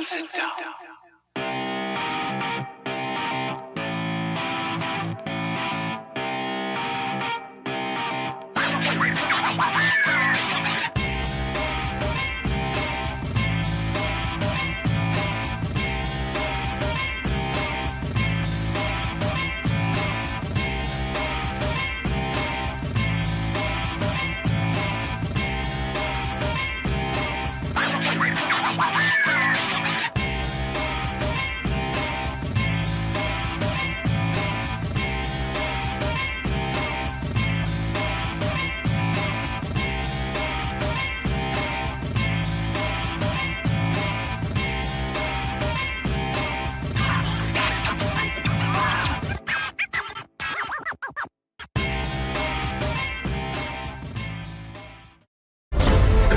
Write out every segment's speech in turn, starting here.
sit down.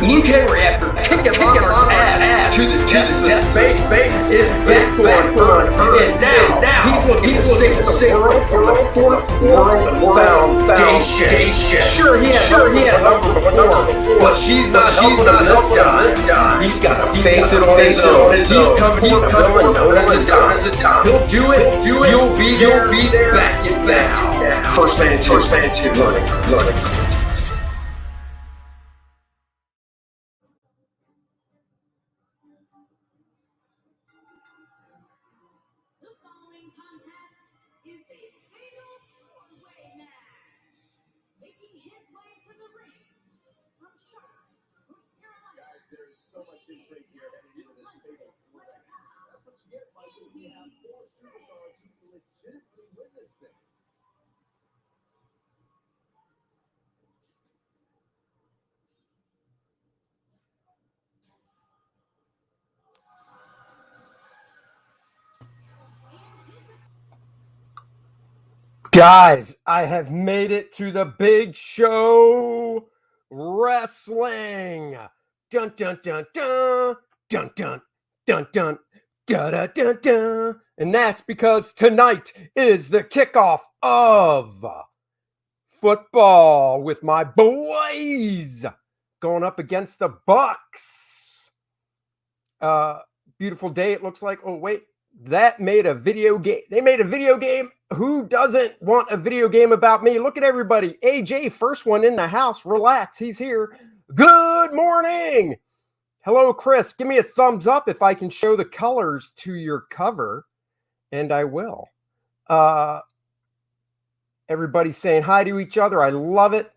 Luke Henry, after kicking Monarch's ass to the depths of space, is back on Earth, and now he's looking to save the world from the fourth world foundation. Sure, he had number before, but she's not this time. He's got to face it on his own. He's coming known as the Don. He'll do it. You'll be there. Back it now. First man two. Learning. Guys, I have made it to the big show wrestling. Dun dun dun dun dun dun dun dun dun dun dun dun. And that's because tonight is the kickoff of football with my boys going up against the Bucks. Beautiful day it looks like. Oh wait, that made a video game. They made a video game. Who doesn't want a video game about me? Look at everybody. AJ, first one in the house. Relax, he's here. Good morning. Hello, Chris. Give me a thumbs up if I can show the colors to your cover, and I will. Everybody's saying hi to each other. I love it.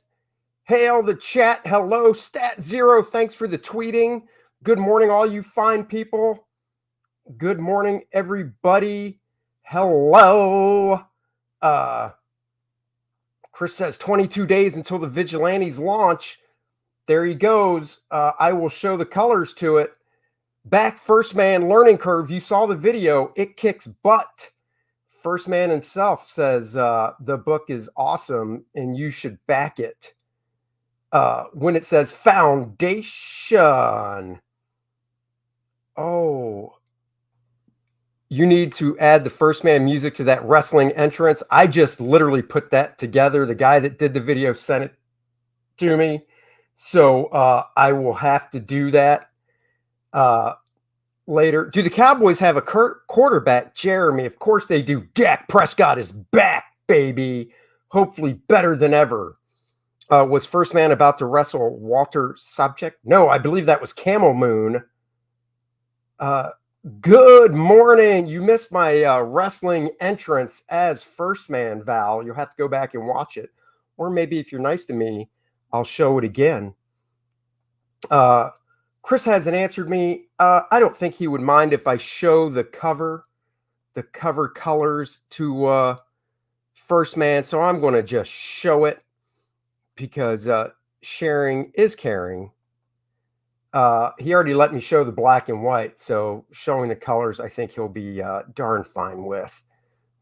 Hail the chat. Hello, Stat Zero. Thanks for the tweeting. Good morning, all you fine people. Good morning, everybody. Hello. Chris says 22 days until the Vigilantes launch. There he goes. I will show the colors to it. Back First Man learning curve. You saw the video. It kicks butt. First Man himself says the book is awesome and you should back it. When it says foundation. Oh, you need to add the First Man music to that wrestling entrance. I just literally put that together. The guy that did the video sent it to me. So I will have to do that later. Do the Cowboys have a quarterback, Jeremy? Of course they do. Dak Prescott is back, baby. Hopefully better than ever. Was First Man about to wrestle Walter Sobchak? No, I believe that was Camel Moon. Good morning. You missed my wrestling entrance as First Man, Val. You'll have to go back and watch it. Or maybe if you're nice to me, I'll show it again. Chris hasn't answered me. I don't think he would mind if I show the cover colors to First Man. So I'm going to just show it because sharing is caring. He already let me show the black and white, so showing the colors, I think he'll be darn fine with.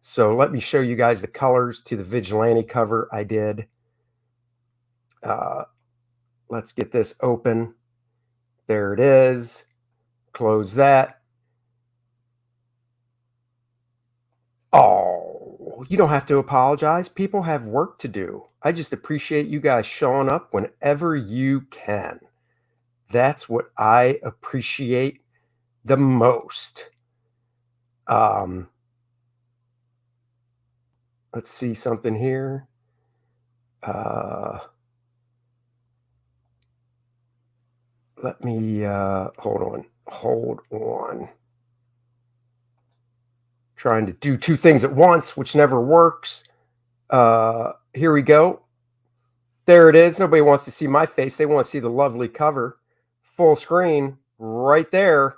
So let me show you guys the colors to the Vigilante cover I did. Let's get this open. There it is. Close that. Oh, you don't have to apologize. People have work to do. I just appreciate you guys showing up whenever you can. That's what I appreciate the most. Let's see something here. Let me hold on. Trying to do two things at once, which never works. Here we go. There it is. Nobody wants to see my face. They want to see the lovely cover. Full screen right there.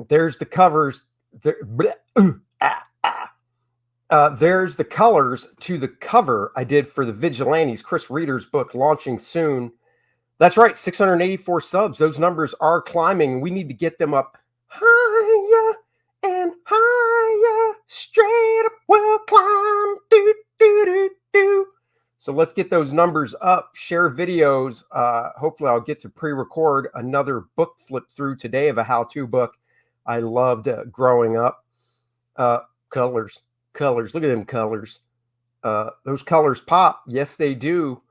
There's the covers. There's the colors to the cover I did for the Vigilantes, Chris Reader's book, launching soon. That's right, 684 subs. Those numbers are climbing. We need to get them up higher and higher. Straight up we'll climb. Do, do, do, do. So let's get those numbers up. Share videos. Hopefully I'll get to pre-record another book flip through today of a how-to book I loved growing up. Colors. Look at them colors. Those colors pop. Yes, they do.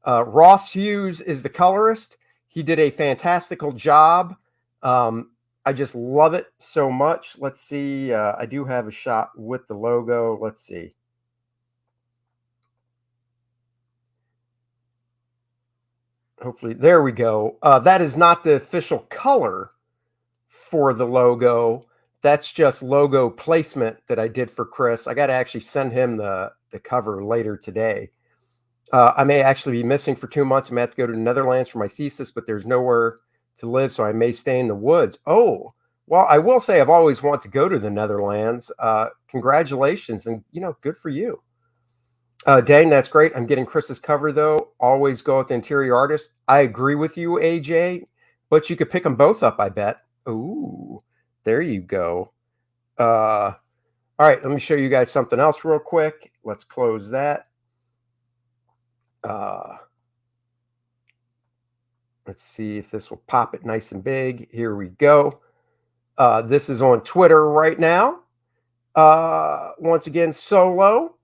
Ross Hughes is the colorist. He did a fantastical job. I just love it so much. Let's see. I do have a shot with the logo. Let's see. Hopefully, there we go. That is not the official color for the logo. That's just logo placement that I did for Chris. I got to actually send him the cover later today. I may actually be missing for 2 months. I may have to go to the Netherlands for my thesis, but there's nowhere to live, so I may stay in the woods. Oh, well, I will say I've always wanted to go to the Netherlands. Congratulations, and, good for you. Dang, that's great. I'm getting Chris's cover, though. Always go with the interior artist. I agree with you, AJ, but you could pick them both up, I bet. Ooh, there you go. All right, let me show you guys something else real quick. Let's close that. Let's see if this will pop it nice and big. Here we go. This is on Twitter right now. Once again, solo.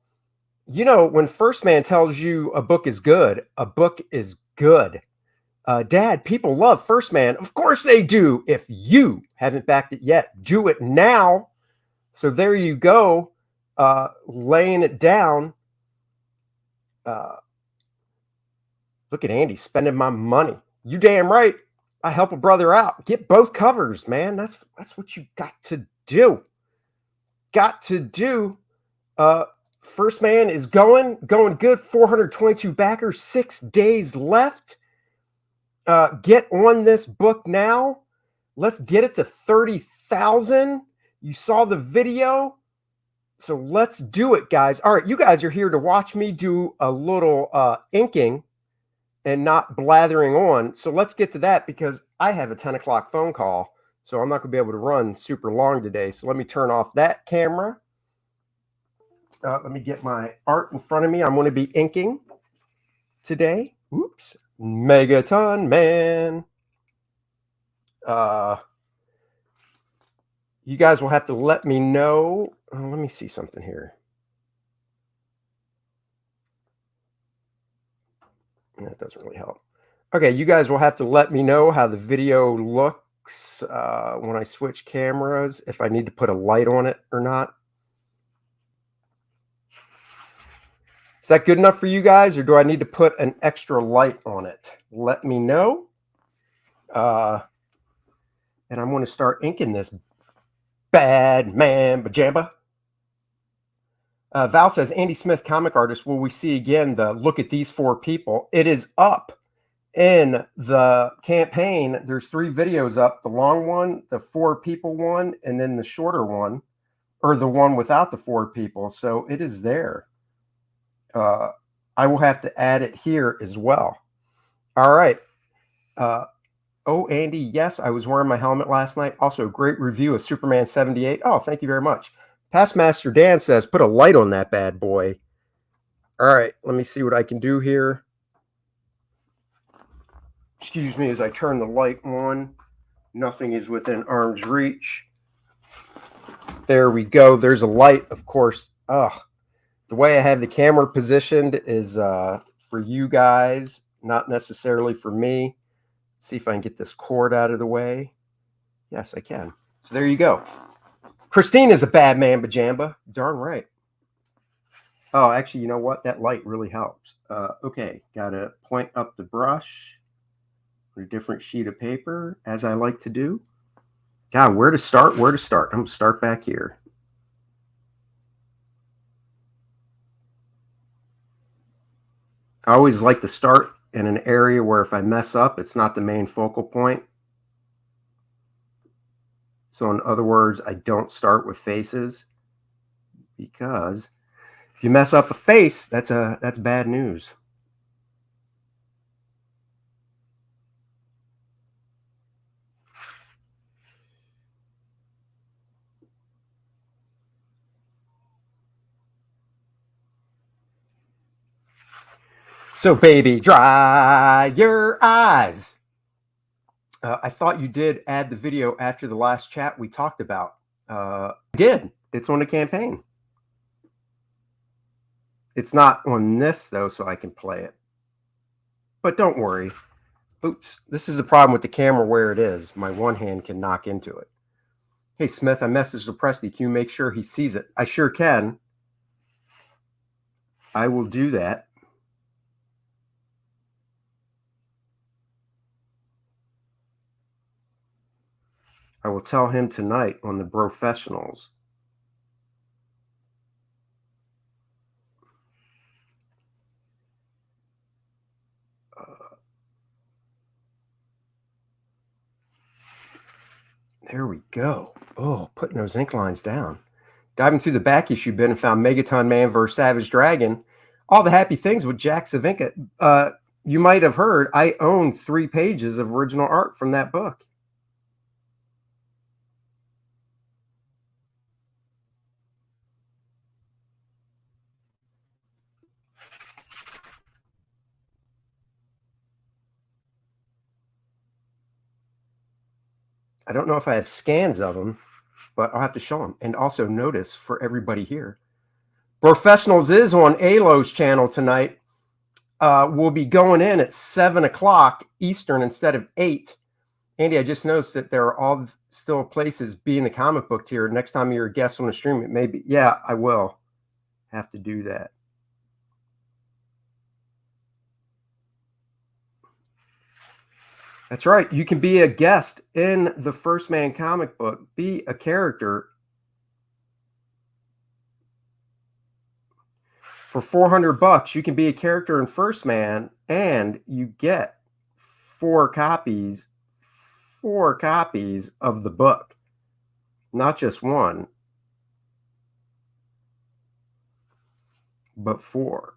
When First Man tells you a book is good, a book is good. Dad, people love First Man. Of course they do. If you haven't backed it yet, do it now. So there you go, laying it down. Look at Andy spending my money. You damn right. I help a brother out. Get both covers, man. That's what you got to do. Got to do. First Man is going good. 422 backers, 6 days left. Get on this book now. Let's get it to 30,000. You saw the video. So let's do it, guys. All right, you guys are here to watch me do a little inking and not blathering on. So let's get to that because I have a 10 o'clock phone call. So I'm not going to be able to run super long today. So let me turn off that camera. Let me get my art in front of me. I'm going to be inking today. Oops. Megaton Man. You guys will have to let me know. Let me see something here. That doesn't really help. Okay, you guys will have to let me know how the video looks when I switch cameras, if I need to put a light on it or not. Is that good enough for you guys, or do I need to put an extra light on it? Let me know. And I'm going to start inking this bad man pajama. Val says, Andy Smith, comic artist, will we see again the look at these 4 people? It is up in the campaign. There's 3 videos up, the long one, the 4 people one, and then the shorter one, or the one without the 4 people. So it is there. I will have to add it here as well. All right. Oh, Andy, yes, I was wearing my helmet last night. Also, great review of Superman 78. Oh, thank you very much. Past Master Dan says, put a light on that bad boy. All right, let me see what I can do here. Excuse me as I turn the light on. Nothing is within arm's reach. There we go. There's a light, of course. The way I have the camera positioned is for you guys, not necessarily for me. Let's see if I can get this cord out of the way. Yes, I can. So there you go. Christine is a bad man, Bajamba. Darn right. Oh, actually, you know what? That light really helps. Okay, got to point up the brush on a different sheet of paper, as I like to do. God, where to start? Where to start? I'm going to start back here. I always like to start in an area where if I mess up, it's not the main focal point. So in other words, I don't start with faces, because if you mess up a face, that's bad news. So baby, dry your eyes. I thought you did add the video after the last chat we talked about. I did. It's on the campaign. It's not on this, though, so I can play it. But don't worry. Oops. This is the problem with the camera where it is. My one hand can knock into it. Hey, Smith, I messaged Presley. Can you make sure he sees it? I sure can. I will do that. I will tell him tonight on the Professionals. There we go. Oh, putting those ink lines down. Diving through the back issue bin and found Megaton Man vs. Savage Dragon. All the happy things with Jack Savinka. You might have heard I own 3 pages of original art from that book. I don't know if I have scans of them, but I'll have to show them. And also notice for everybody here, Professionals is on Alo's channel tonight. We'll be going in at 7 o'clock Eastern instead of 8. Andy, I just noticed that there are all still places being the comic book tier. Next time you're a guest on the stream, it may be. Yeah, I will have to do that. That's right. You can be a guest in the First Man comic book, be a character for $400. You can be a character in First Man, and you get 4 copies of the book, not just 1, but 4.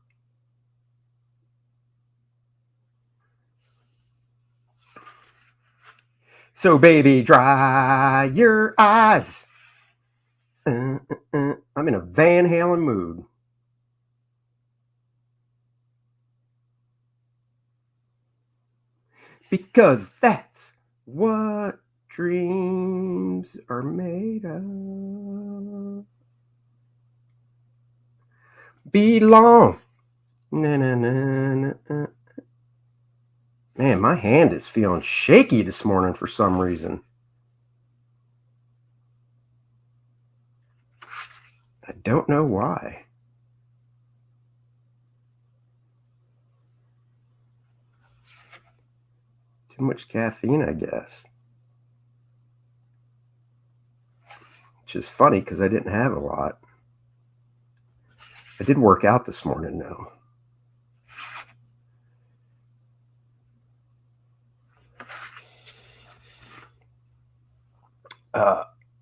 So baby, dry your eyes. I'm in a Van Halen mood. Because that's what dreams are made of. Belong. Na, na, na, na, na. Man, my hand is feeling shaky this morning for some reason. I don't know why. Too much caffeine, I guess. Which is funny because I didn't have a lot. I did work out this morning, though.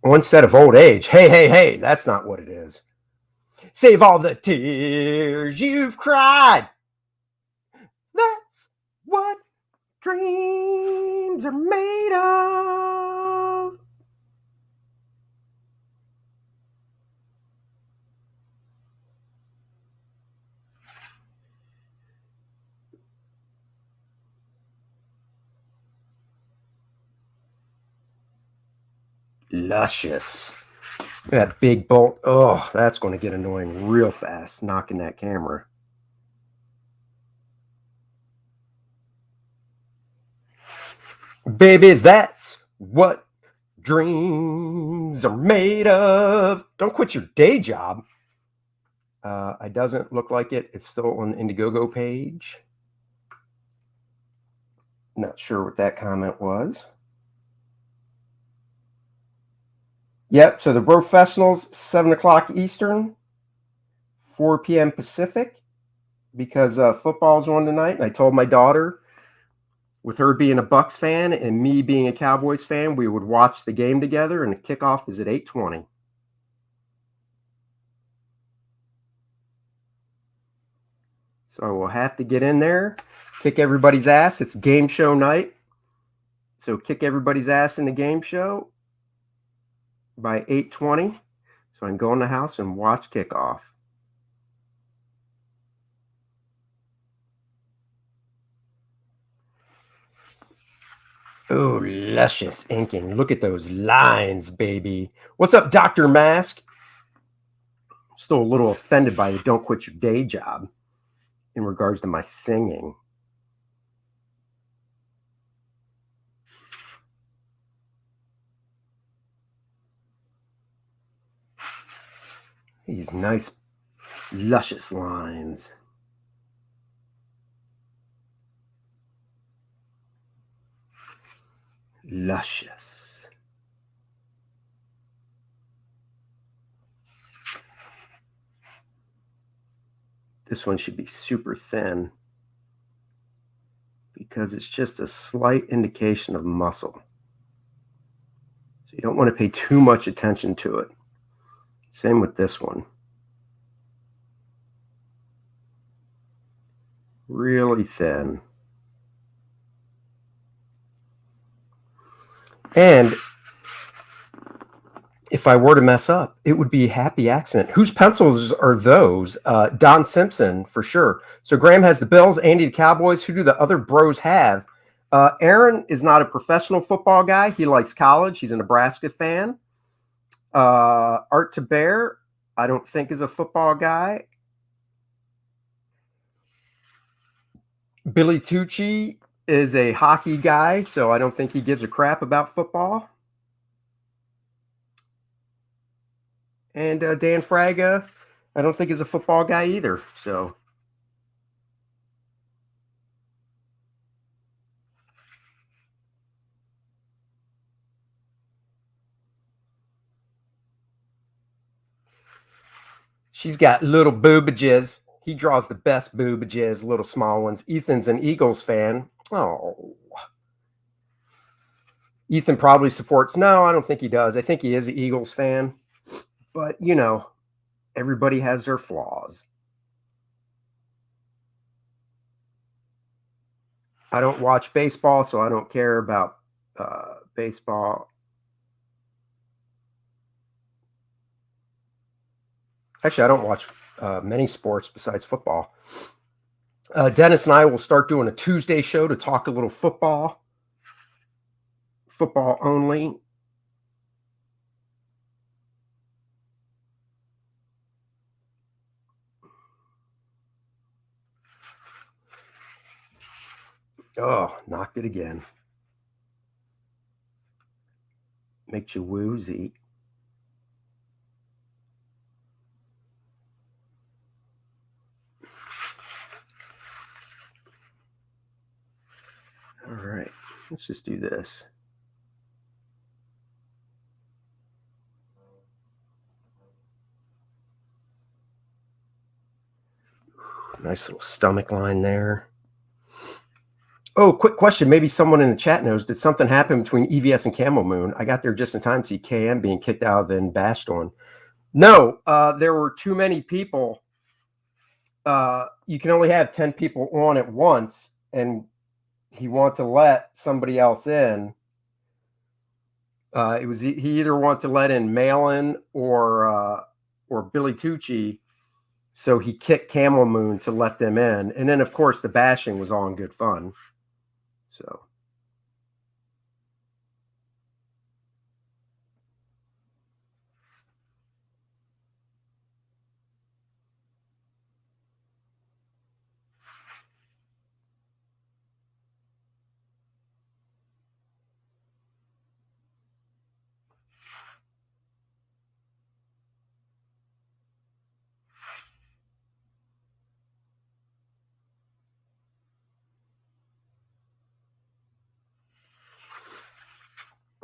Instead of old age. Hey, that's not what it is. Save all the tears you've cried. That's what dreams are made of. Luscious. That big bolt. Oh, that's going to get annoying real fast, knocking that camera. Baby, that's what Dreams are made of. Don't quit your day job. It doesn't look like it. It's still on the Indiegogo page. Not sure what that comment was. Yep, so the professionals, 7 o'clock Eastern, 4 p.m. Pacific, because football's on tonight. And I told my daughter, with her being a Bucks fan and me being a Cowboys fan, we would watch the game together, and the kickoff is at 8:20. So we'll have to get in there, kick everybody's ass. It's game show night. So kick everybody's ass in the game show by 8:20. So I can go in the house and watch kickoff. Oh, luscious inking. Look at those lines, baby. What's up, Dr. Mask? Still a little offended by the don't quit your day job in regards to my singing. These nice, luscious lines. Luscious. This one should be super thin because it's just a slight indication of muscle. So you don't want to pay too much attention to it. Same with this one. Really thin. And if I were to mess up, it would be a happy accident. Whose pencils are those? Don Simpson, for sure. So Graham has the Bills, Andy the Cowboys. Who do the other bros have? Aaron is not a professional football guy. He likes college. He's a Nebraska fan. Art to Bear, I don't think is a football guy. Billy Tucci is a hockey guy, so I don't think he gives a crap about football. And Dan Fraga, I don't think is a football guy either. So she's got little boobages. He draws the best boobages, little small ones. Ethan's an Eagles fan. Oh. Ethan probably supports. No, I don't think he does. I think he is an Eagles fan. But, you know, everybody has their flaws. I don't watch baseball, so I don't care about baseball. Actually, I don't watch many sports besides football. Dennis and I will start doing a Tuesday show to talk a little football. Football only. Oh, knocked it again. Makes you woozy. All right, let's just do this. Nice little stomach line there. Oh, quick question. Maybe someone in the chat knows. Did something happen between EVS and Camel Moon? I got there just in time to see KM being kicked out and bashed on. No, there were too many people. You can only have 10 people on at once, and he wanted to let somebody else in. He either wanted to let in Malin or Billy Tucci, so he kicked Camel Moon to let them in, and then of course the bashing was all in good fun. So.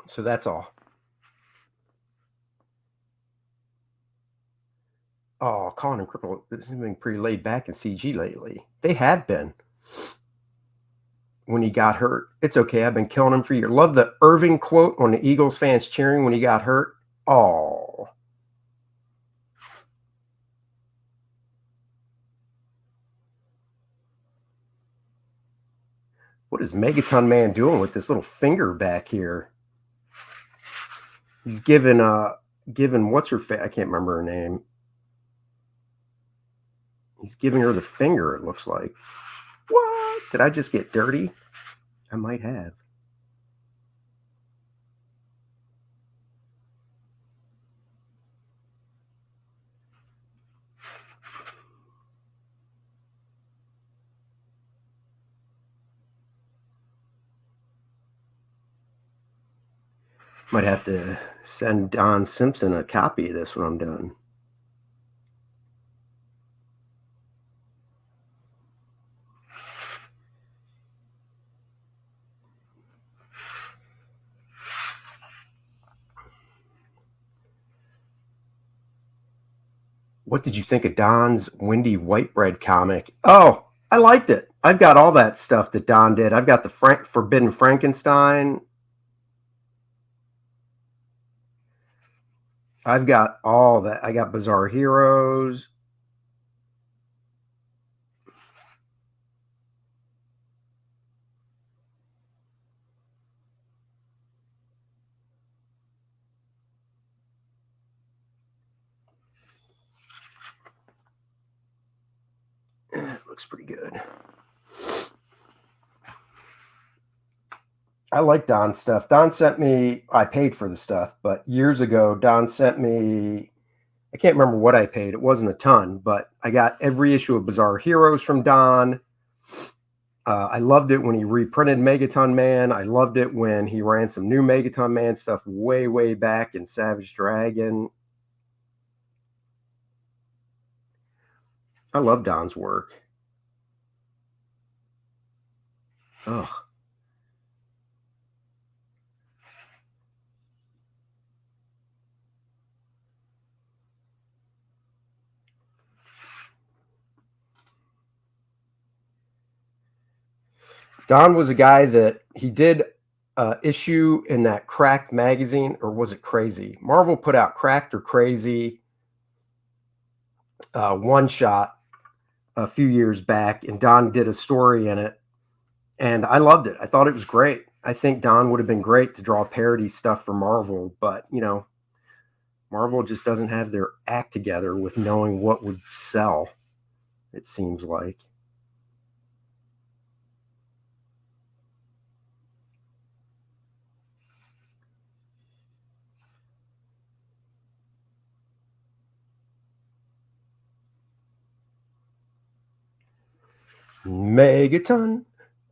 So that's all. Oh, Colin and Cripple, this has been pretty laid back in CG lately. They have been. When he got hurt, it's okay. I've been killing him for years. Love the Irving quote on the Eagles fans cheering when he got hurt. Oh. What is Megaton Man doing with this little finger back here? He's giving what's her face? I can't remember her name. He's giving her the finger, it looks like. What? Did I just get dirty? I might have. Might have to send Don Simpson a copy of this when I'm done. What did you think of Don's Windy Whitebread comic? Oh, I liked it. I've got all that stuff that Don did. I've got the Forbidden Frankenstein. I've got all that. I got Bizarre Heroes. It looks pretty good. I like Don's stuff. Don sent me, I paid for the stuff, but years ago, Don sent me, I can't remember what I paid. It wasn't a ton, but I got every issue of Bizarre Heroes from Don. I loved it when he reprinted Megaton Man. I loved it when he ran some new Megaton Man stuff way, way back in Savage Dragon. I love Don's work. Ugh. Don was a guy that he did issue in that Cracked magazine, or was it Crazy? Marvel put out Cracked or Crazy one shot a few years back, and Don did a story in it, and I loved it. I thought it was great. I think Don would have been great to draw parody stuff for Marvel, but you know, Marvel just doesn't have their act together with knowing what would sell, it seems like. Megaton.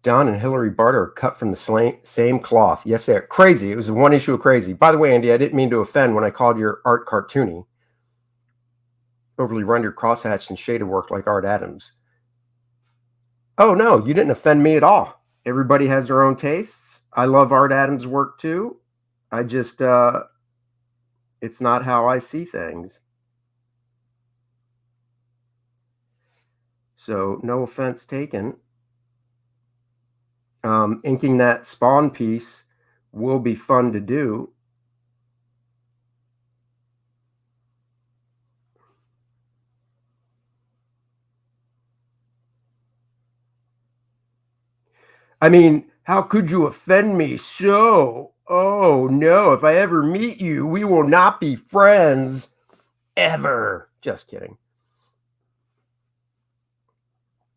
Don and Hillary Barter are cut from the same cloth. Yes, sir. Crazy. It was one issue of Crazy. By the way, Andy, I didn't mean to offend when I called your art cartoony. Overly rendered, crosshatched, and shaded work like Art Adams. Oh, no, you didn't offend me at all. Everybody has their own tastes. I love Art Adams' work, too. I just, it's not how I see things. So, no offense taken. Inking that Spawn piece will be fun to do. I mean, how could you offend me so? Oh, no, if I ever meet you, we will not be friends ever. Just kidding.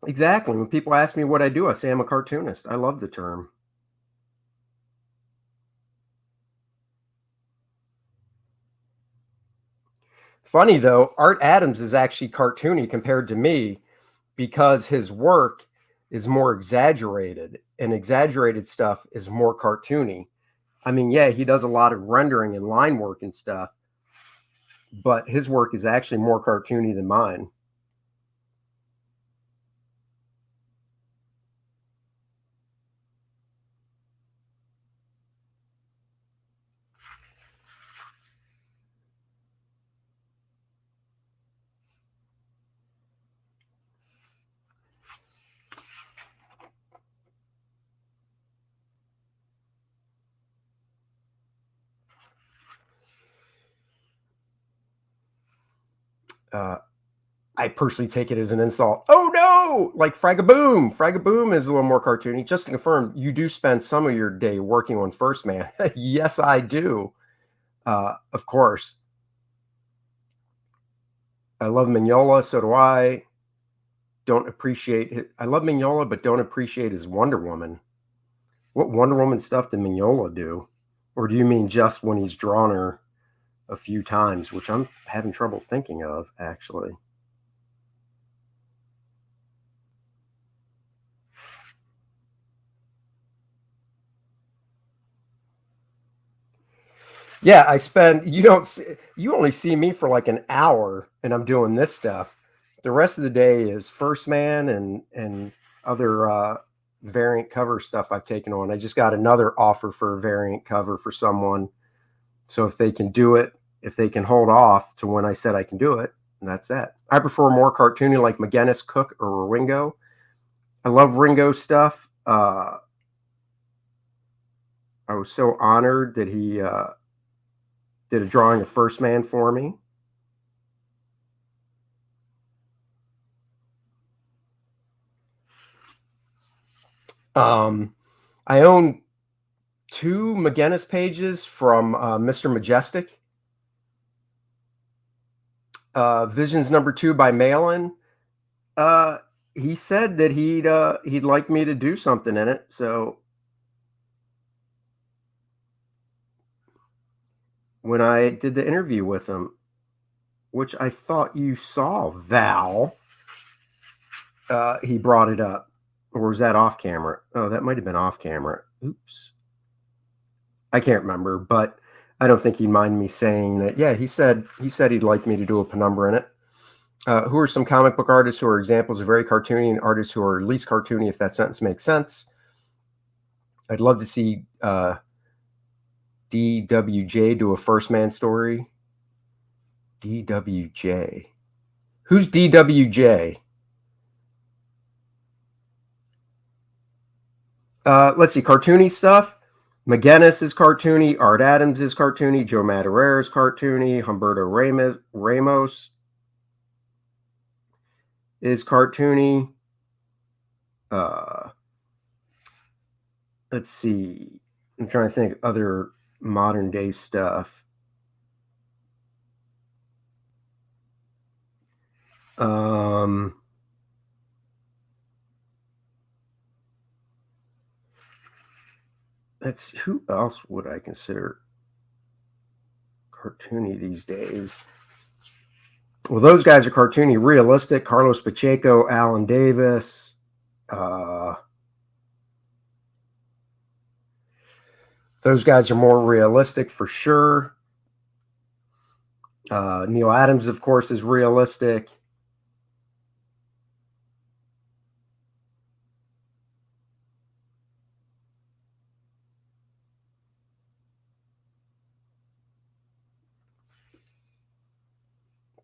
Exactly. When people ask me what I do, I say I'm a cartoonist. I love the term. Funny, though, Art Adams is actually cartoony compared to me because his work is more exaggerated, and exaggerated stuff is more cartoony. I mean, yeah, he does a lot of rendering and line work and stuff, but his work is actually more cartoony than mine. I personally take it as an insult. Oh no, like Fragaboom. Fragaboom is a little more cartoony. Just to confirm, you do spend some of your day working on First Man. Yes, I do. Of course. I love Mignola, so do I. Don't appreciate it. I love Mignola, but don't appreciate his Wonder Woman. What Wonder Woman stuff did Mignola do? Or do you mean just when he's drawn her a few times, which I'm having trouble thinking of, actually. Yeah, I spend, you only see me for like an hour and I'm doing this stuff. The rest of the day is First Man and other variant cover stuff I've taken on. I just got another offer for a variant cover for someone. So if they can do it, if they can hold off to when I said I can do it, and that's that. I prefer more cartoony like McGinnis, Cook, or Ringo. I love Ringo stuff. I was so honored that he did a drawing of First Man for me. I own 2 McGinnis pages from Mr. Majestic. Visions #2 by Malin. He said that he'd like me to do something in it, so when I did the interview with him, which I thought you saw, Val, he brought it up. Or was that off camera? Oh, that might have been off camera. Oops. I can't remember, but I don't think he'd mind me saying that. Yeah, he said he'd like me to do a penumbra in it. Who are some comic book artists who are examples of very cartoony and artists who are least cartoony, if that sentence makes sense? I'd love to see DWJ do a First Man story. DWJ. Who's DWJ? Let's see, cartoony stuff. McGinnis is cartoony. Art Adams is cartoony. Joe Madureira is cartoony. Humberto Ramos is cartoony. Let's see. I'm trying to think of other modern day stuff. That's who else would I consider cartoony these days? Well, those guys are cartoony, realistic. Carlos Pacheco, Alan Davis. Those guys are more realistic for sure. Neil Adams, of course, is realistic.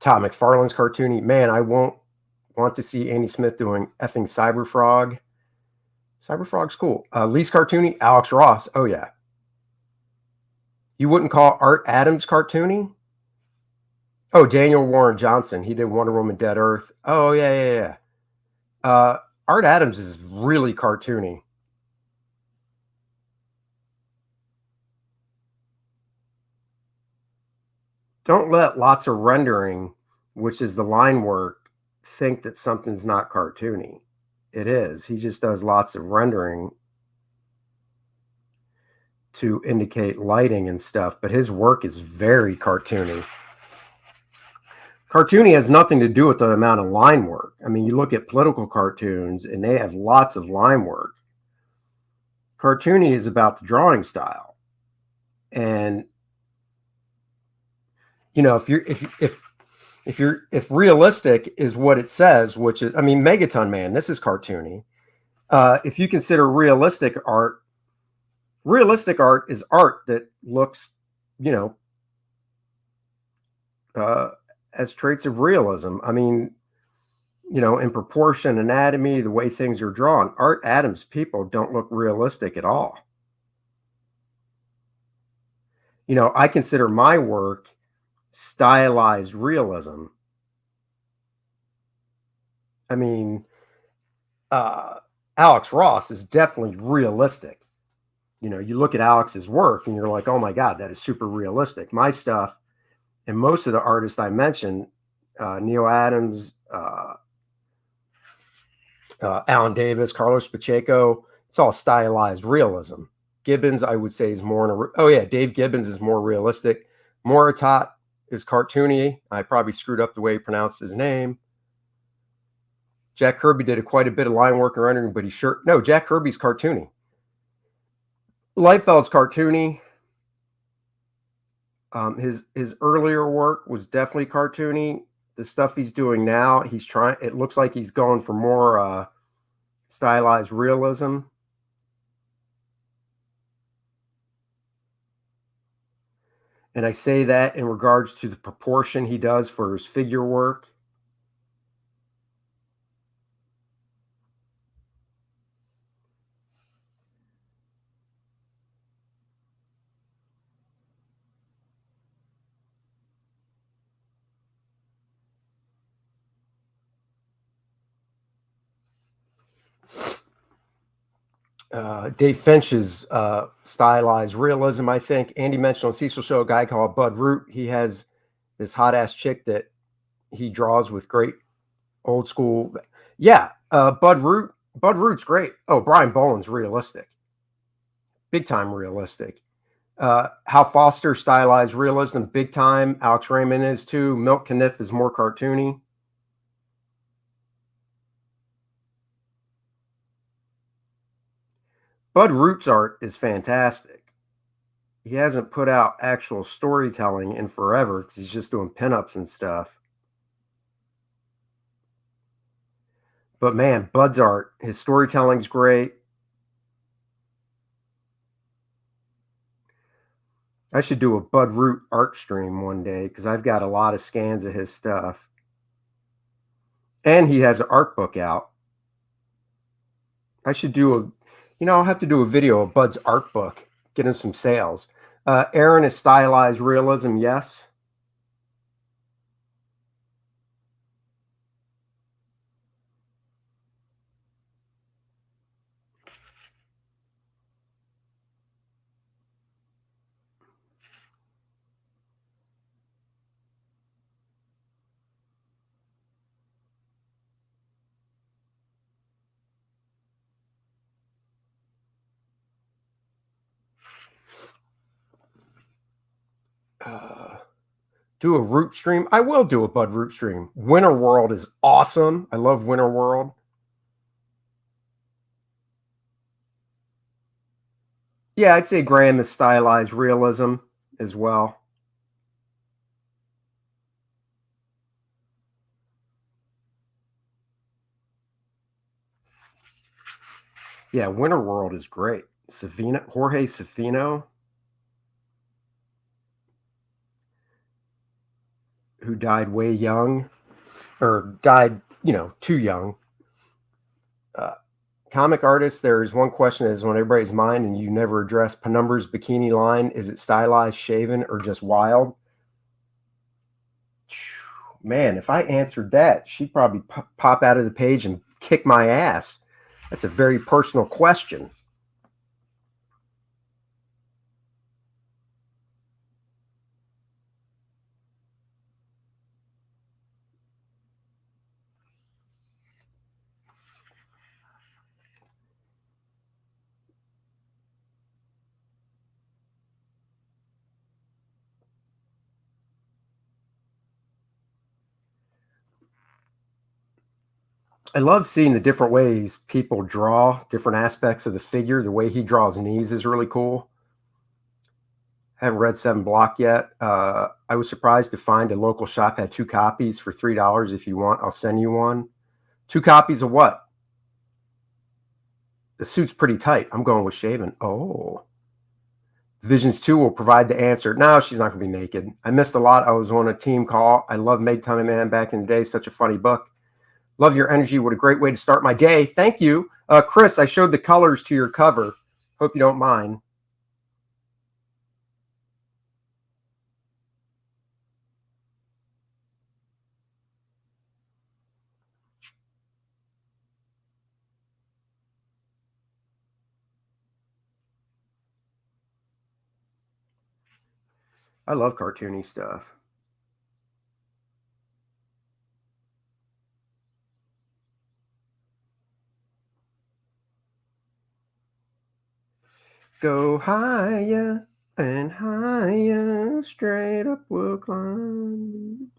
Todd McFarlane's cartoony. Man, I won't want to see Andy Smith doing effing Cyberfrog. Cyberfrog's cool. Least cartoony, Alex Ross. Oh, yeah. You wouldn't call Art Adams cartoony? Oh, Daniel Warren Johnson. He did Wonder Woman Dead Earth. Oh, yeah. Art Adams is really cartoony. Don't let lots of rendering, which is the line work, think that something's not cartoony. It is. He just does lots of rendering to indicate lighting and stuff, but his work is very cartoony. Cartoony has nothing to do with the amount of line work. I mean, you look at political cartoons and they have lots of line work. Cartoony is about the drawing style. And you know, if realistic is what it says, which is, I mean, Megaton Man, this is cartoony. If you consider realistic art is art that looks, you know, as traits of realism. I mean, you know, in proportion, anatomy, the way things are drawn. Art Adams people don't look realistic at all. You know, I consider my work stylized realism. I mean, Alex Ross is definitely realistic. You know, you look at Alex's work and you're like, oh my God, that is super realistic. My stuff and most of the artists I mentioned, Neil Adams, Alan Davis, Carlos Pacheco, it's all stylized realism. Gibbons, I would say, is more. Dave Gibbons is more realistic. Moritat is cartoony. I probably screwed up the way he pronounced his name. Jack Kirby did quite a bit of line work and rendering, but Jack Kirby's cartoony. Liefeld's cartoony. His earlier work was definitely cartoony. The stuff he's doing now, it looks like he's going for more stylized realism. And I say that in regards to the proportion he does for his figure work. Dave Finch's stylized realism, I think. Andy mentioned on Cecil Show a guy called Bud Root. He has this hot ass chick that he draws with great old school. Yeah, Bud Root. Bud Root's great. Oh, Brian Boland's realistic, big time realistic. Hal Foster stylized realism, big time. Alex Raymond is too. Milt Kniff is more cartoony. Bud Root's art is fantastic. He hasn't put out actual storytelling in forever because he's just doing pinups and stuff. But man, Bud's art, his storytelling's great. I should do a Bud Root art stream one day because I've got a lot of scans of his stuff. And he has an art book out. I should I'll have to do a video of Bud's art book, get him some sales. Aaron is stylized realism, yes. Do a Root stream. I will do a Bud Root stream. Winter World is awesome. I love Winter World. Yeah, I'd say Graham is stylized realism as well. Yeah, Winter World is great. Jorge Savino, who died way young, or died, too young. Comic artists, there is one question that is on everybody's mind, and you never address Penumbra's bikini line. Is it stylized, shaven, or just wild? Man, if I answered that, she'd probably pop out of the page and kick my ass. That's a very personal question. I love seeing the different ways people draw different aspects of the figure. The way he draws knees is really cool. Haven't read Seven Block yet. I was surprised to find a local shop had 2 copies for $3. If you want, I'll send you one. 2 copies of what? The suit's pretty tight. I'm going with shaven. Oh. Visions 2 will provide the answer. No, she's not going to be naked. I missed a lot. I was on a team call. I love Megaton Man back in the day. Such a funny book. Love your energy. What a great way to start my day. Thank you. Chris, I showed the colors to your cover. Hope you don't mind. I love cartoony stuff. Go higher and higher, straight up we'll climb.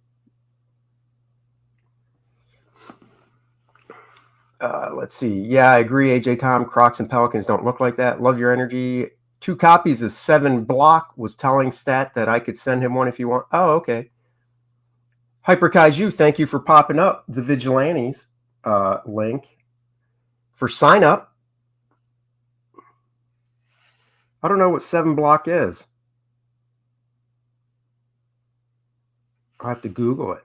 Let's see. Yeah, I agree. AJ Tom, Crocs and Pelicans don't look like that. Love your energy. 2 copies of 7 Block was telling Stat that I could send him one if you want. Oh, okay. Hyper Kaiju, thank you for popping up the Vigilantes link for sign up. I don't know what 7 Block is. I'll have to Google it.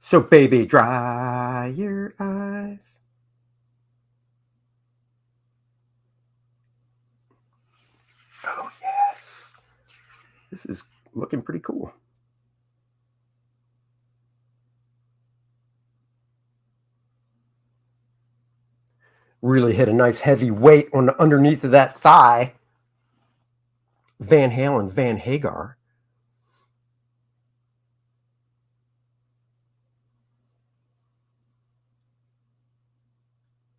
So, baby, dry your eyes. Oh, yes. This is looking pretty cool. Really hit a nice heavy weight on the underneath of that thigh. Van Halen, Van Hagar.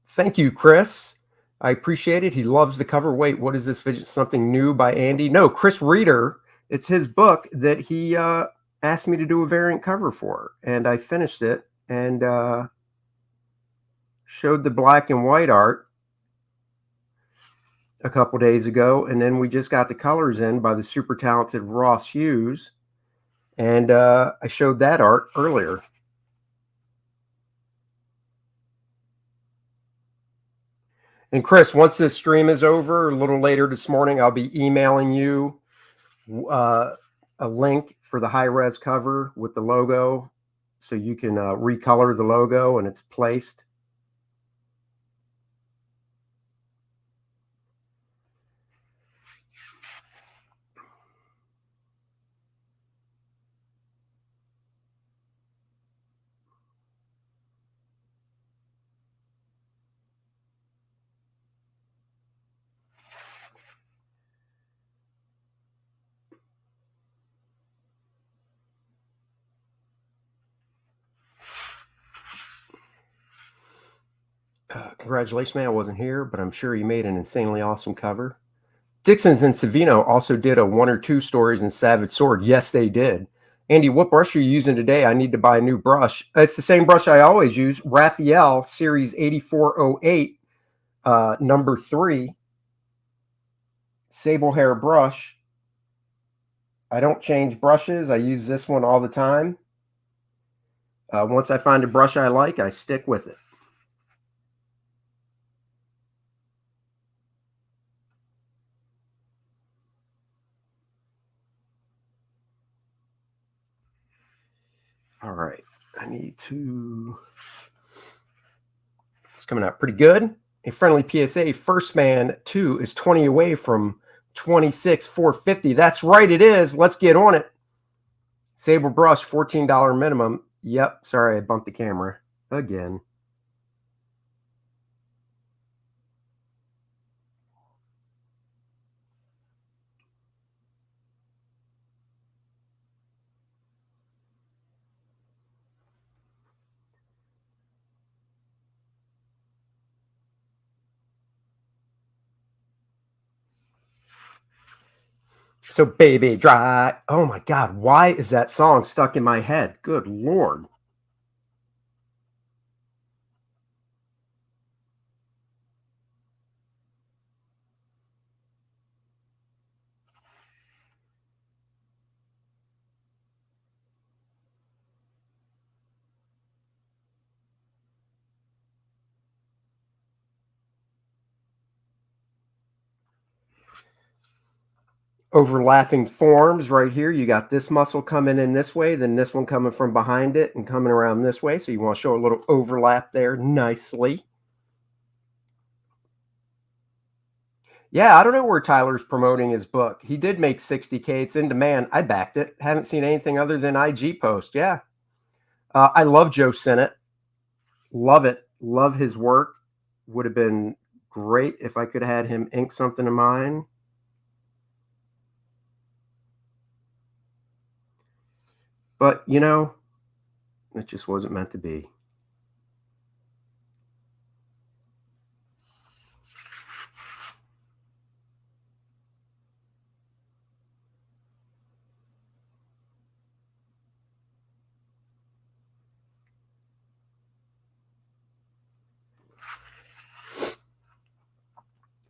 Thank you, Chris. I appreciate it. He loves the cover. Wait, what is this? Something new by Andy? No, Chris Reeder. It's his book that he asked me to do a variant cover for, and I finished it and showed the black and white art a couple days ago, and then we just got the colors in by the super talented Ross Hughes, and I showed that art earlier. And Chris, once this stream is over, a little later this morning, I'll be emailing you a link for the high-res cover with the logo, so you can recolor the logo and it's placed. Congratulations, man. I wasn't here, but I'm sure you made an insanely awesome cover. Dixon's and Savino also did a 1 or 2 stories in Savage Sword. Yes, they did. Andy, what brush are you using today? I need to buy a new brush. It's the same brush I always use, Raphael Series 8408, number 3, sable hair brush. I don't change brushes. I use this one all the time. Once I find a brush I like, I stick with it. All right, I need to. It's coming out pretty good. A friendly PSA, First Man 2 is 20 away from 26,450. That's right, it is. Let's get on it. Sable brush, $14 minimum. Yep, sorry, I bumped the camera again. So, baby, dry. Oh my God, why is that song stuck in my head? Good Lord. Overlapping forms right here. You got this muscle coming in this way, then this one coming from behind it and coming around this way. So you want to show a little overlap there nicely. Yeah, I don't know where Tyler's promoting his book. He did make 60K. It's in demand. I backed it. Haven't seen anything other than IG post. Yeah. I love Joe Sinnott. Love it. Love his work. Would have been great if I could have had him ink something of mine. But, you know, it just wasn't meant to be.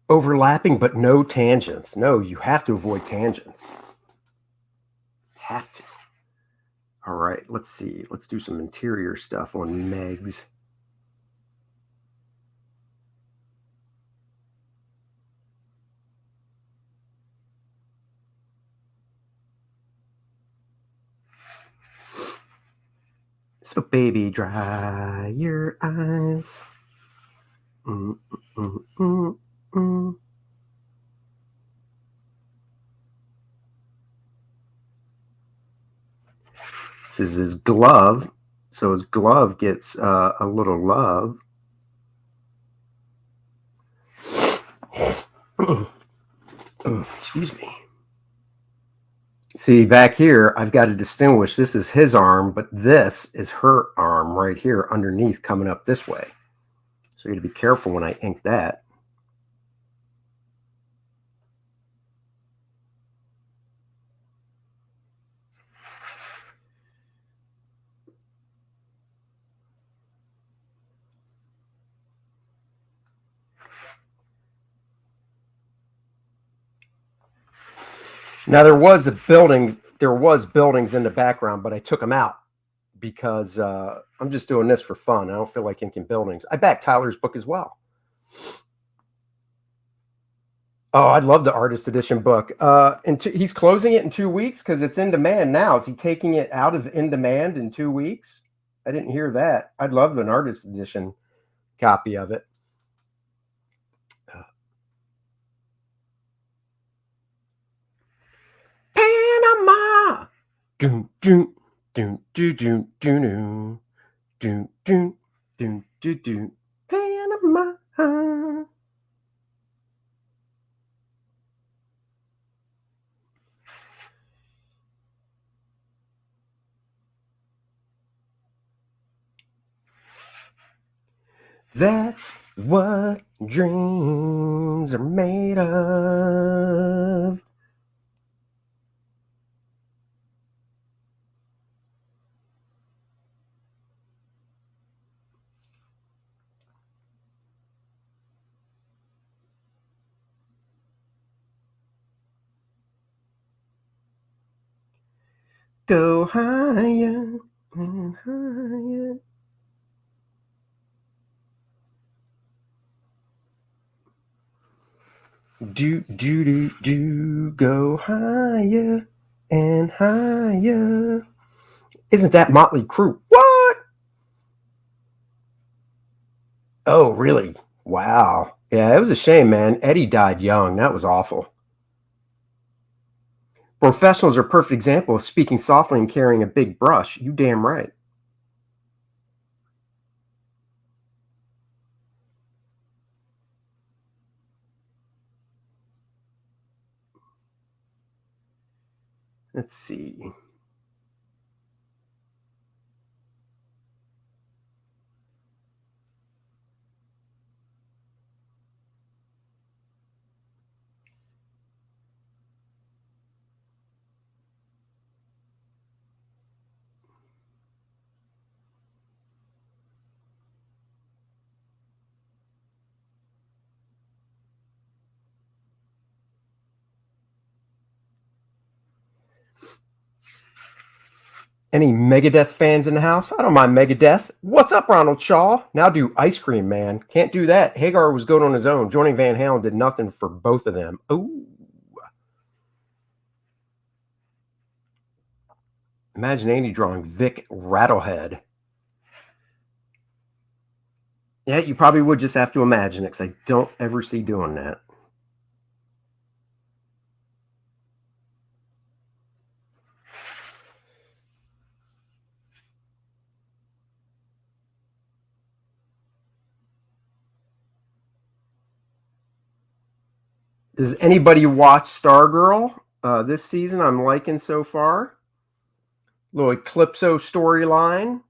Overlapping, but no tangents. No, you have to avoid tangents. Have to. All right, let's see. Let's do some interior stuff on Megs. So, baby, dry your eyes. Mm, mm, mm, mm. This is his glove. So his glove gets a little love. Excuse me. See, back here, I've got to distinguish. This is his arm, but this is her arm right here underneath coming up this way. So you got to be careful when I ink that. Now there was buildings in the background, but I took them out because I'm just doing this for fun. I don't feel like inking buildings. I backed Tyler's book as well. Oh, I'd love the artist edition book. And he's closing it in 2 weeks because it's in demand now. Is he taking it out of in demand in 2 weeks? I didn't hear that. I'd love an artist edition copy of it. Panama. Doom doom doom doom doom doom doom doom doom doom doom. Panama. That's what dreams are made of. Go higher and higher. Do, go higher and higher. Isn't that Motley Crue? What? Oh, really? Wow. Yeah, it was a shame, man. Eddie died young. That was awful. Professionals are a perfect example of speaking softly and carrying a big brush. You damn right. Let's see. Any Megadeth fans in the house? I don't mind Megadeth. What's up, Ronald Shaw? Now do Ice Cream Man. Can't do that. Hagar was good on his own. Joining Van Halen did nothing for both of them. Ooh. Imagine Andy drawing Vic Rattlehead. Yeah, you probably would just have to imagine it because I don't ever see doing that. Does anybody watch Stargirl this season? I'm liking so far. Little Eclipso storyline.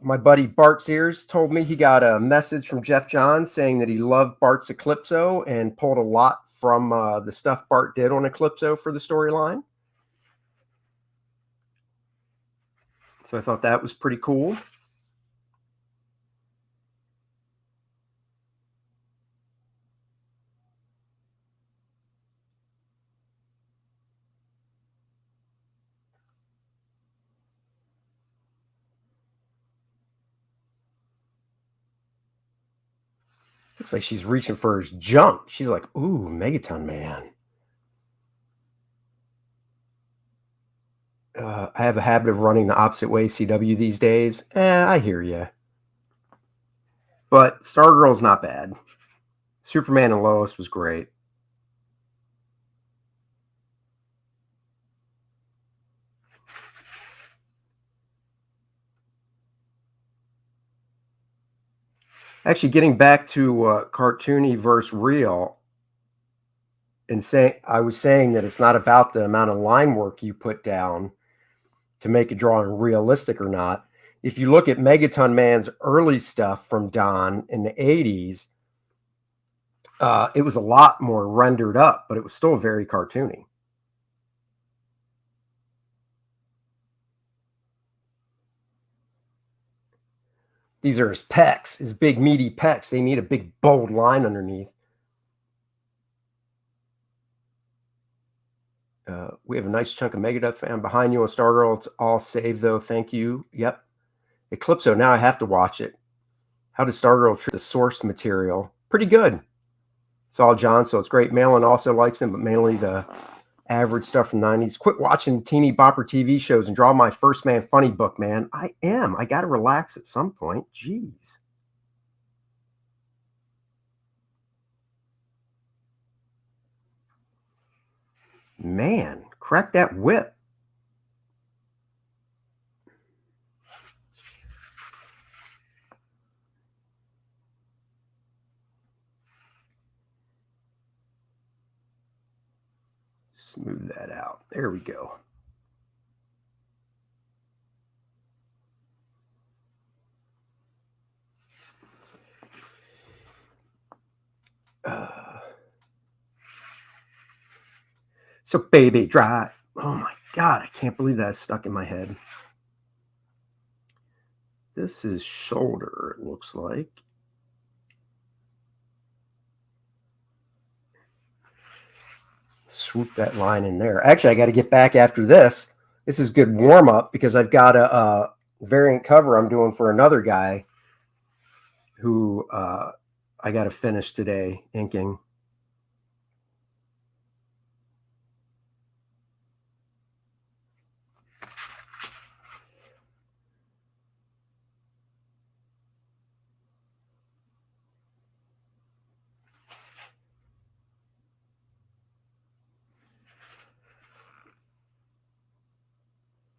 My buddy Bart's Ears told me he got a message from Jeff Johns saying that he loved Bart's Eclipso and pulled a lot from the stuff Bart did on Eclipso for the storyline. So I thought that was pretty cool. Looks like she's reaching for his junk. She's like, ooh, Megaton Man. I have a habit of running the opposite way CW these days. I hear you. But Stargirl's not bad. Superman and Lois was great. Actually, getting back to cartoony versus real, and I was saying that it's not about the amount of line work you put down to make a drawing realistic or not. If you look at Megaton Man's early stuff from Don in the 80s, it was a lot more rendered up, but it was still very cartoony. These are his pecs, his big meaty pecs. They need a big bold line underneath. We have a nice chunk of Megadeth fan behind you on Stargirl. It's all saved though. Thank you. Yep. Eclipso. Now I have to watch it. How does Stargirl treat the source material? Pretty good. It's all John, so it's great. Malin also likes him, but mainly the average stuff from the 90s. Quit watching teeny bopper TV shows and draw my First Man funny book, man. I am. I got to relax at some point. Jeez. Man, crack that whip. Smooth that out. There we go. So baby dry. Oh my God, I can't believe that's stuck in my head. This is shoulder, it looks like. Swoop that line in there. Actually, I got to get back after this. This is good warm up because I've got a variant cover I'm doing for another guy who I got to finish today, inking.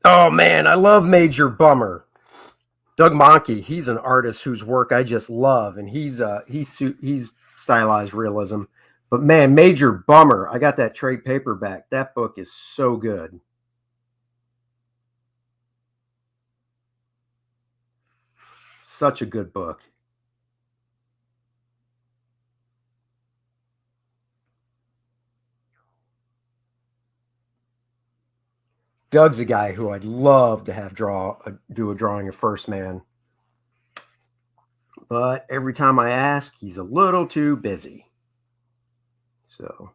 Oh man, I love Major Bummer. Doug Monkey, he's an artist whose work I just love, and he's stylized realism. But man, Major Bummer, I got that trade paperback. That book is so good. Such a good book. Doug's a guy who I'd love to have do a drawing of First Man. But every time I ask, he's a little too busy. So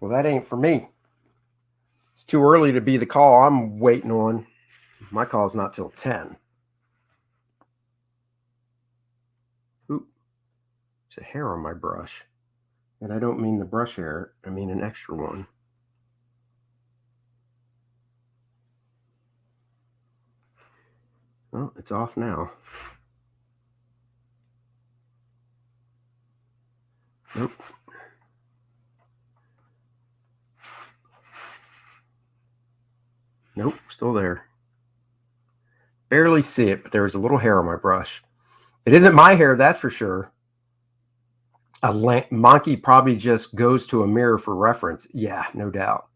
well, that ain't for me. It's too early to be the call I'm waiting on. My call's not till 10. Oop, there's a hair on my brush. And I don't mean the brush hair, I mean an extra one. Oh, it's off now. Nope. Nope, still there. Barely see it, but there's a little hair on my brush. It isn't my hair, that's for sure. A monkey probably just goes to a mirror for reference. Yeah, no doubt.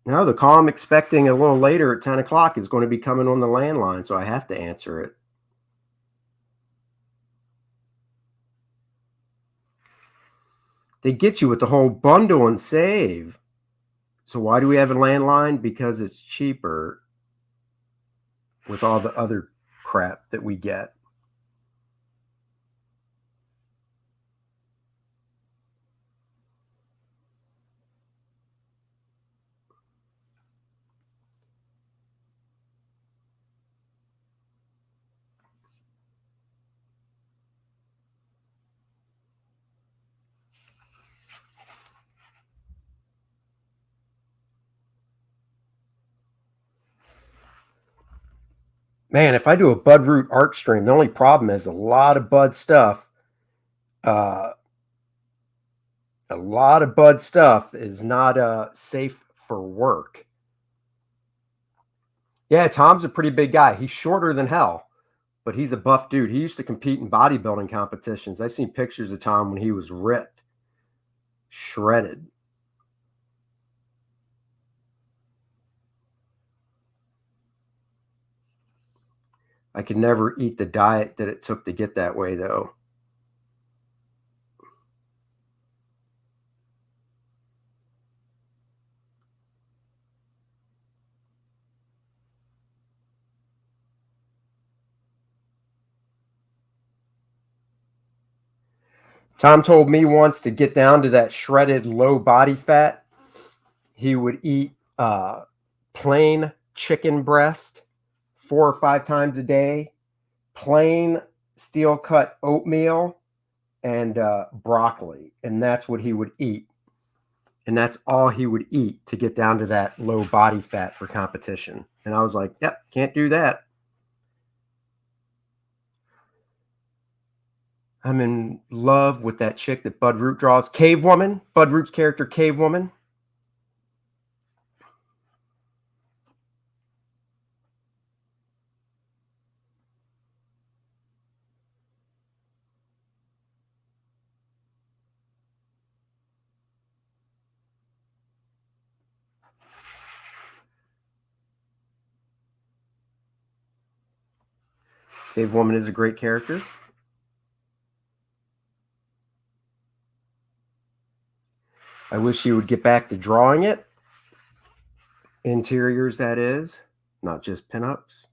No, the call I'm expecting a little later at 10 o'clock is going to be coming on the landline, so I have to answer it. They get you with the whole bundle and save. So why do we have a landline? Because it's cheaper with all the other crap that we get. Man, if I do a bud root art stream, the only problem is a lot of bud stuff. A lot of bud stuff is not safe for work. Yeah, Tom's a pretty big guy. He's shorter than hell, but he's a buff dude. He used to compete in bodybuilding competitions. I've seen pictures of Tom when he was ripped, shredded. I could never eat the diet that it took to get that way, though. Tom told me once to get down to that shredded low body fat, he would eat plain chicken breast 4 or 5 times a day, plain steel cut oatmeal, and broccoli. And that's what he would eat. And that's all he would eat to get down to that low body fat for competition. And I was like, yep, can't do that. I'm in love with that chick that Bud Root draws. Cave Woman. Bud Root's character, Cave Woman. Cave Woman is a great character. I wish he would get back to drawing it. Interiors, that is, not just pinups.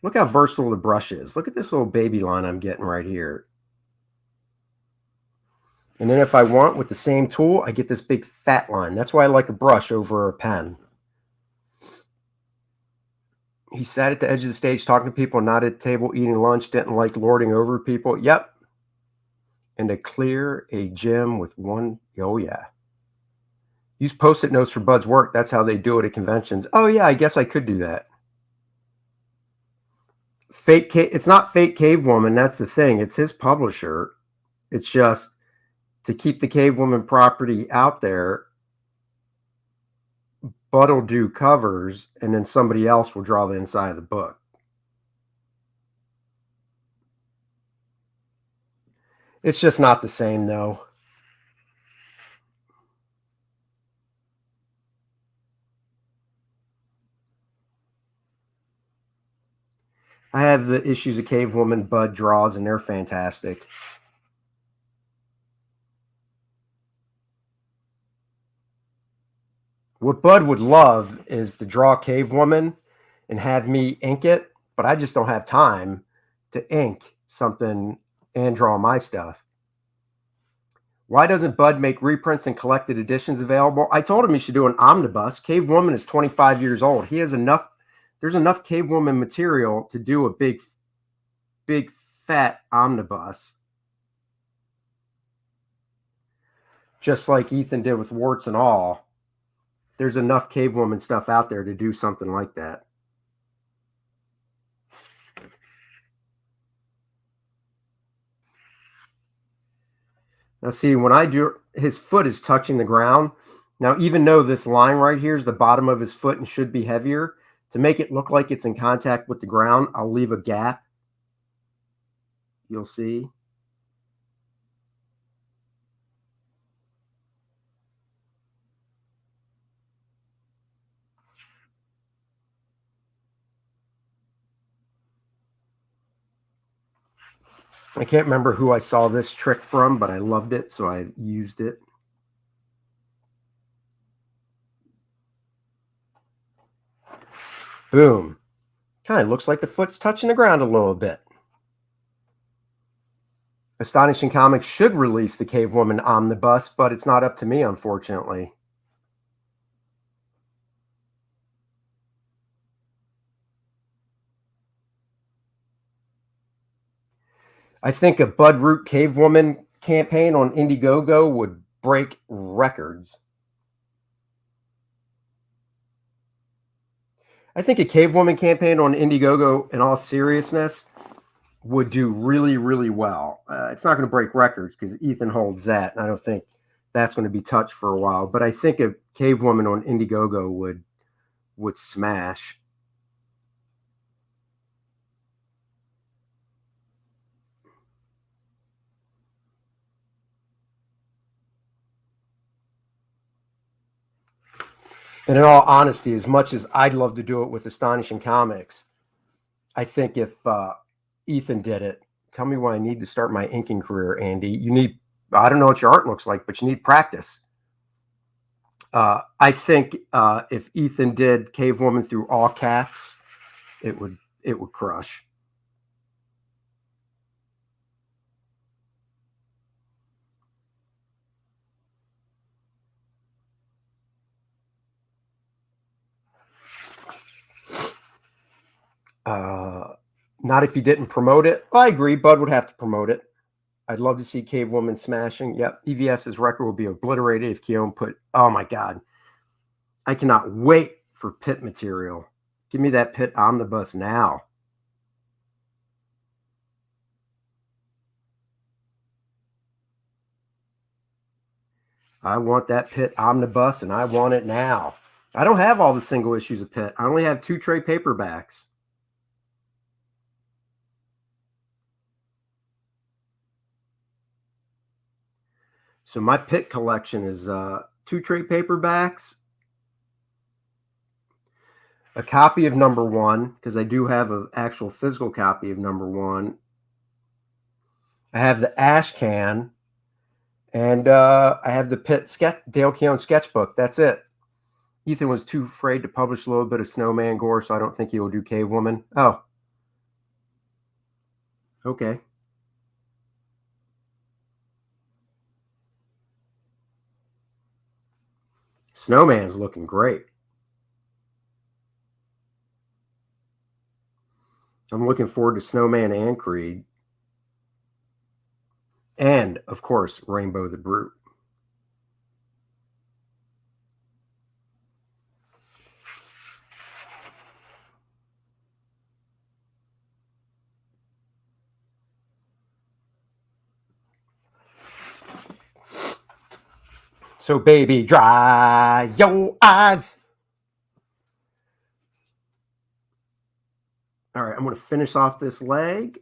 Look how versatile the brush is. Look at this little baby line I'm getting right here. And then if I want with the same tool, I get this big fat line. That's why I like a brush over a pen. He sat at the edge of the stage talking to people, not at the table eating lunch, didn't like lording over people. Yep. And to clear a gym with one, oh yeah. Use Post-it notes for Bud's work. That's how they do it at conventions. Oh yeah, I guess I could do that. It's not Fake Cave Woman. That's the thing. It's his publisher. It's just to keep the Cave Woman property out there. Bud will do covers, and then somebody else will draw the inside of the book. It's just not the same, though. I have the issues of Cave Woman Bud draws, and they're fantastic. What Bud would love is to draw Cave Woman and have me ink it, but I just don't have time to ink something and draw my stuff. Why doesn't Bud make reprints and collected editions available? I told him he should do an omnibus. Cave Woman is 25 years old. He has enough. There's enough Cave Woman material to do a big fat omnibus, just like Ethan did with warts and all, there's enough cave woman stuff out there to do something like that. Now see, when I do, his foot is touching the ground. Now, even though this line right here is the bottom of his foot and should be heavier, to make it look like it's in contact with the ground, I'll leave a gap. You'll see. I can't remember who I saw this trick from, but I loved it, so I used it. Boom. Kind of looks like the foot's touching the ground a little bit. Astonishing Comics should release the Cave Woman Omnibus, but it's not up to me, unfortunately. I think a Bud Root Cave Woman campaign on Indiegogo would break records. I think a Cave Woman campaign on Indiegogo, in all seriousness, would do really, really well. It's not going to break records because Ethan holds that, and I don't think that's going to be touched for a while. But I think a Cave Woman on Indiegogo would smash. And in all honesty, as much as I'd love to do it with Astonishing Comics, I think if Ethan did it, tell me why I need to start my inking career, Andy. You need, I don't know what your art looks like, but you need practice. I think if Ethan did Cave Woman through all cats, it would crush. Not if he didn't promote it. Well, I agree. Bud would have to promote it. I'd love to see Cave Woman smashing. Yep. EVS's record will be obliterated if Keown put, oh my God. I cannot wait for Pit material. Give me that Pit omnibus now. I want that Pit omnibus and I want it now. I don't have all the single issues of Pit. I only have 2 trade paperbacks. So my Pit collection is 2 trade paperbacks, a copy of #1, because I do have an actual physical copy of #1. I have the Ash Can, and I have the Pit Dale Keown sketchbook. That's it. Ethan was too afraid to publish a little bit of Snowman gore, so I don't think he will do Cave Woman. Oh. Okay. Snowman's looking great. I'm looking forward to Snowman and Creed. And, of course, Rainbow the Brute. So, baby, dry your eyes. All right, I'm going to finish off this leg.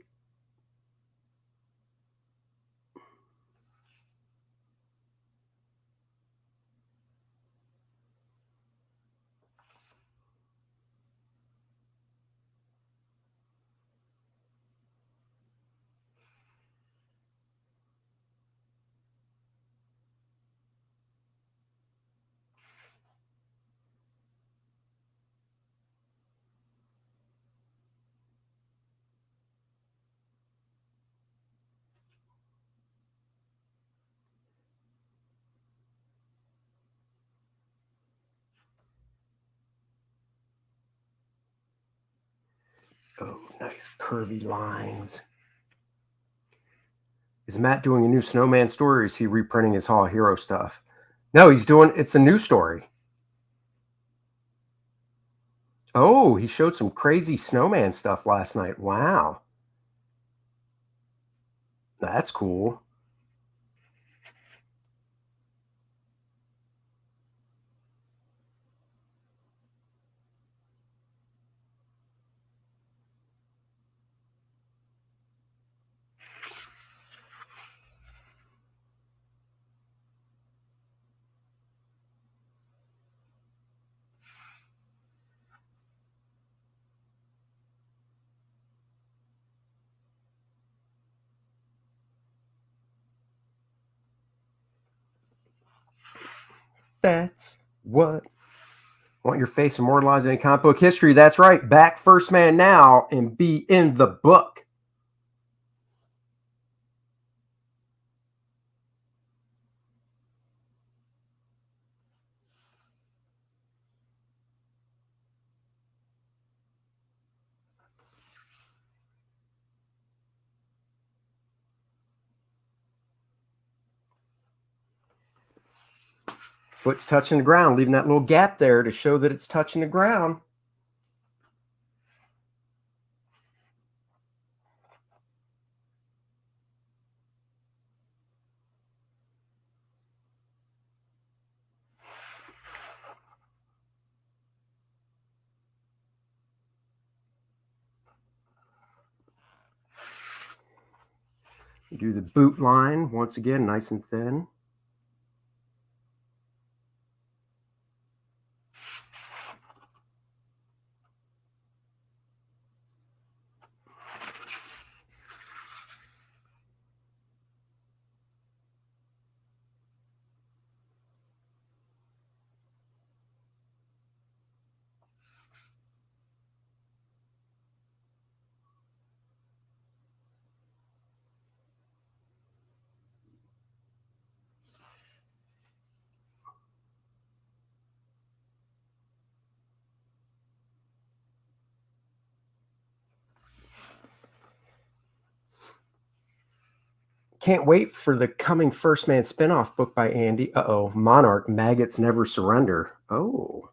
Oh, nice curvy lines. Is Matt doing a new Snowman story, or is he reprinting his Hall of Hero stuff? No, it's a new story. Oh, he showed some crazy Snowman stuff last night. Wow. That's cool. That's what. Want your face immortalized in comic book history? That's right. Back First Man now and be in the book. Foot's touching the ground, leaving that little gap there to show that it's touching the ground. You do the boot line once again, nice and thin. Can't wait for the coming First Man spinoff book by Andy. Uh-oh, Monarch, Maggots Never Surrender. Oh.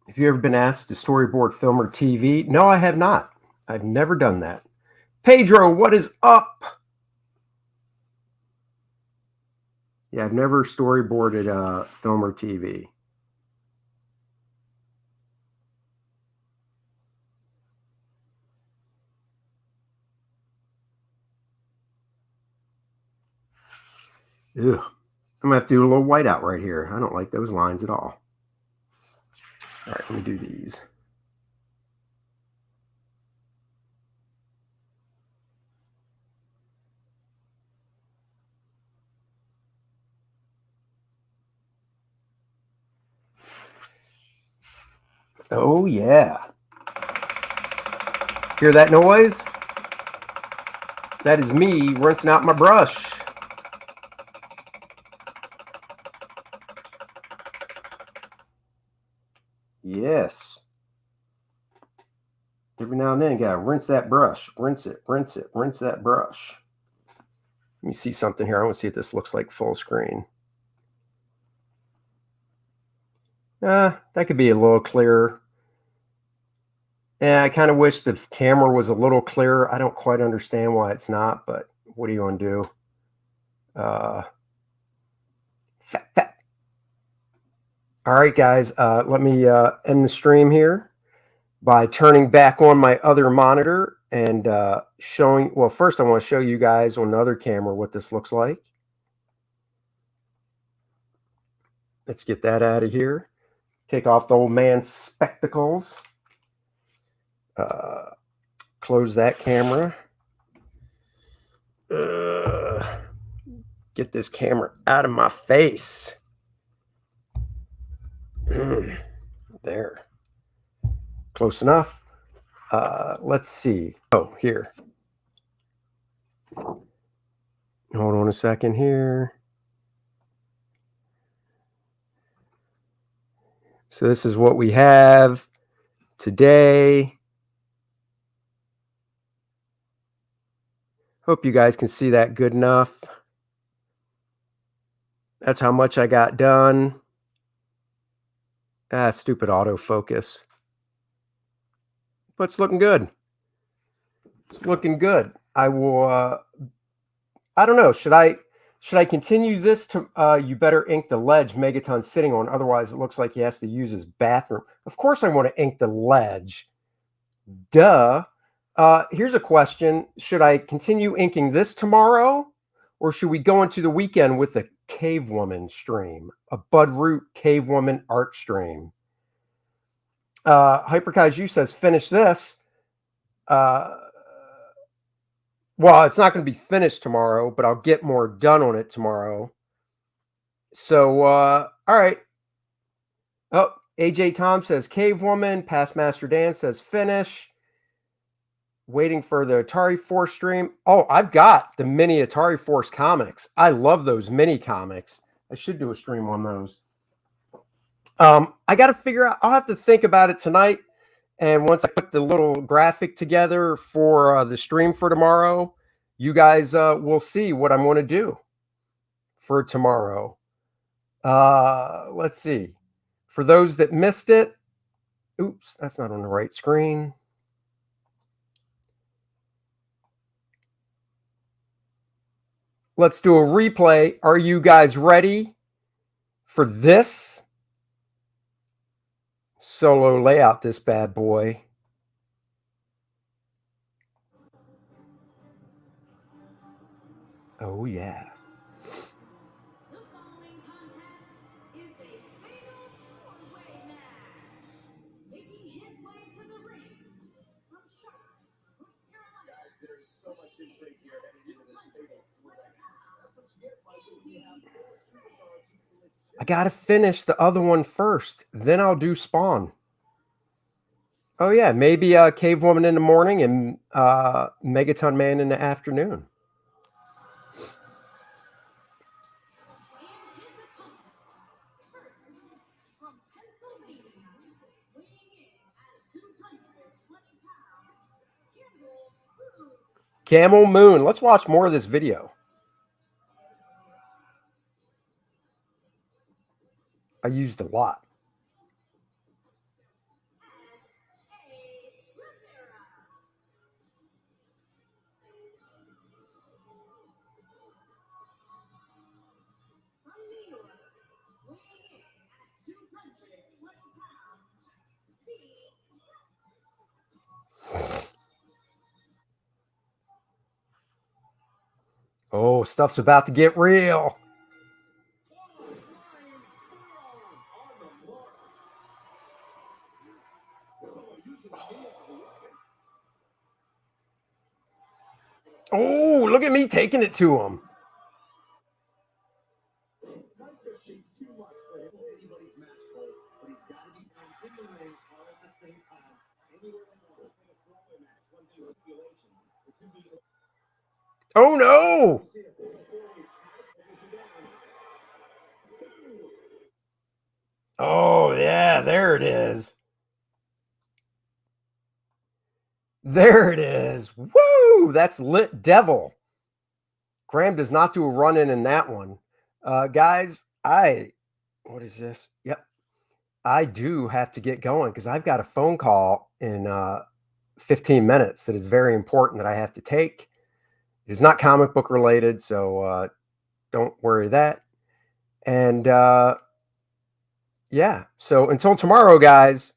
Have you ever been asked to storyboard film or TV? No, I have not. I've never done that. Pedro, what is up? Yeah, I've never storyboarded film or TV. Ugh. I'm going to have to do a little whiteout right here. I don't like those lines at all. All right, let me do these. Oh, yeah. Hear that noise? That is me rinsing out my brush. Yes. Every now and then, you gotta rinse that brush. Rinse it, rinse it, rinse that brush. Let me see something here. I want to see if this looks like full screen. That could be a little clearer. Yeah, I kind of wish the camera was a little clearer. I don't quite understand why it's not, but what are you going to do? Fat. All right, guys, let me end the stream here by turning back on my other monitor and showing, well, first I want to show you guys on the other camera what this looks like. Let's get that out of here. Take off the old man's spectacles. close that camera. Get this camera out of my face. There. Close enough. Let's see. Oh, here. Hold on a second here. So this is what we have today. Hope you guys can see that good enough. That's how much I got done. Stupid autofocus. But it's looking good. It's looking good. I will, I don't know. Should I continue this to, you better ink the ledge Megaton's sitting on. Otherwise, it looks like he has to use his bathroom. Of course I want to ink the ledge. Duh. Here's a question. Should I continue inking this tomorrow? Or should we go into the weekend with a Cave Woman stream? A Bud Root Cave Woman art stream. Hyperkaiju says, finish this. Well, it's not going to be finished tomorrow, but I'll get more done on it tomorrow. So, all right. Oh, AJ Tom says, Cave Woman. Past Master Dan says, finish. Waiting for the Atari Force stream. Oh, I've got the mini Atari Force comics. I love those mini comics. I should do a stream on those. I got to figure out, I'll have to think about it tonight. And once I put the little graphic together for the stream for tomorrow, you guys will see what I'm going to do for tomorrow. Let's see. For those that missed it, oops, that's not on the right screen. Let's do a replay. Are you guys ready for this? Solo layout, this bad boy. Oh, yeah. I got to finish the other one first. Then I'll do Spawn. Oh, yeah. Maybe Cave Woman in the morning and Megaton Man in the afternoon. Camel Moon. Let's watch more of this video. I used a lot. Oh, stuff's about to get real. Oh, look at me taking it to him. Oh, no. Oh, yeah, there it is. There it is. Woo! That's Lit Devil. Graham does not do a run-in in that one. Guys, what is this? Yep. I do have to get going because I've got a phone call in 15 minutes that is very important that I have to take. It is not comic book related, so don't worry that. And yeah, so until tomorrow, guys.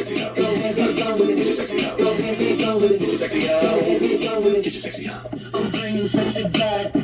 Sexy you sexy bad.